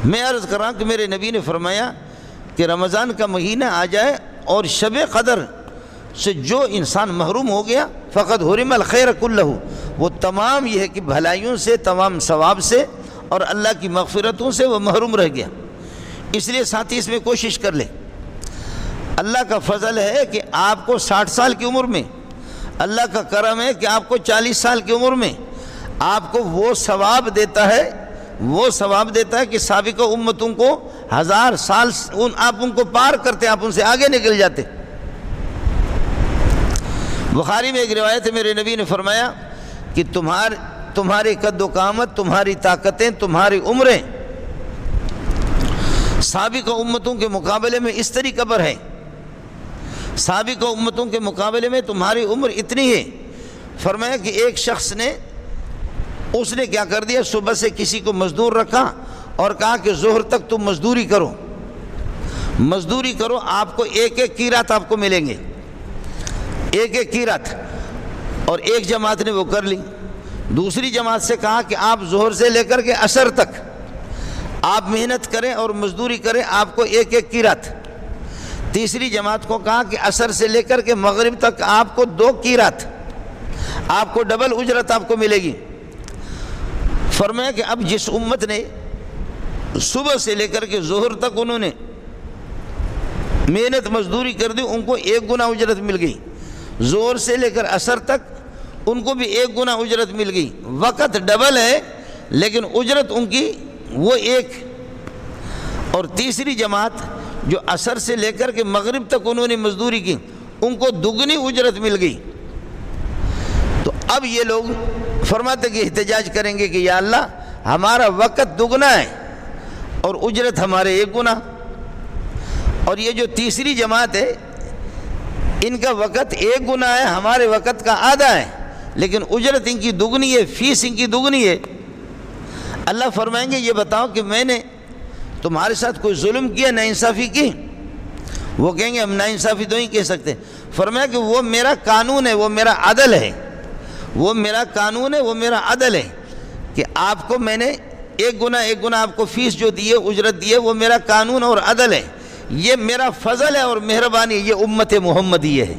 میں عرض کر رہا ہوں کہ میرے نبی نے فرمایا کہ رمضان کا مہینہ آ جائے اور شب قدر سے جو انسان محروم ہو گیا فقد حرم الخیر کلہ، وہ تمام یہ ہے کہ بھلائیوں سے، تمام ثواب سے اور اللہ کی مغفرتوں سے وہ محروم رہ گیا۔ اس لیے ساتھی اس میں کوشش کر لے۔ اللہ کا فضل ہے کہ آپ کو 60 سال کی عمر میں، اللہ کا کرم ہے کہ آپ کو 40 سال کی عمر میں آپ کو وہ ثواب دیتا ہے کہ سابقہ امتوں کو 1000 سال آپ ان کو پار کرتے، آپ ان سے آگے نکل جاتے۔ بخاری میں ایک روایت ہے، میرے نبی نے فرمایا کہ تمہارے قد و قامت، تمہاری طاقتیں، تمہاری عمریں سابقہ امتوں کے مقابلے میں اس طرح قبر ہے، سابقہ امتوں کے مقابلے میں تمہاری عمر اتنی ہے۔ فرمایا کہ ایک شخص نے کیا کر دیا، صبح سے کسی کو مزدور رکھا اور کہا کہ ظہر تک تم مزدوری کرو، آپ کو ایک قیرات آپ کو ملیں گے، ایک قیرات۔ اور ایک جماعت نے وہ کر لی۔ دوسری جماعت سے کہا کہ آپ ظہر سے لے کر کے عصر تک آپ محنت کریں اور مزدوری کریں، آپ کو ایک قیرات۔ تیسری جماعت کو کہا کہ عصر سے لے کر کے مغرب تک آپ کو 2 قیرات، آپ کو ڈبل اجرت آپ کو ملے گی۔ فرمایا کہ اب جس امت نے صبح سے لے کر کے ظہر تک انہوں نے محنت مزدوری کر دی، ان کو 1 گنا اجرت مل گئی۔ ظہر سے لے کر عصر تک ان کو بھی 1 گنا اجرت مل گئی۔ وقت ڈبل ہے لیکن اجرت ان کی وہ 1۔ اور تیسری جماعت جو عصر سے لے کر کے مغرب تک انہوں نے مزدوری کی، ان کو 2 اجرت مل گئی۔ تو اب یہ لوگ فرماتے کہ احتجاج کریں گے کہ یا اللہ ہمارا وقت 2 ہے اور اجرت ہمارے 1 گنا۔ اور یہ جو تیسری جماعت ہے ان کا وقت 1 گنا ہے، ہمارے وقت کا آدھا ہے، لیکن اجرت ان کی 2 ہے، فیس ان کی 2 ہے۔ اللہ فرمائیں گے یہ بتاؤ کہ میں نے تمہارے ساتھ کوئی ظلم کیا، ناانصافی کی؟ وہ کہیں گے ہم ناانصافی تو نہیں کہہ سکتے۔ فرمایا کہ وہ میرا قانون ہے، وہ میرا عدل ہے، وہ میرا قانون ہے، وہ میرا عدل ہے کہ آپ کو میں نے 1 گنا آپ کو فیس جو دیے، اجرت دیے، وہ میرا قانون اور عدل ہے۔ یہ میرا فضل ہے اور مہربانی، یہ امت محمدیہ ہے۔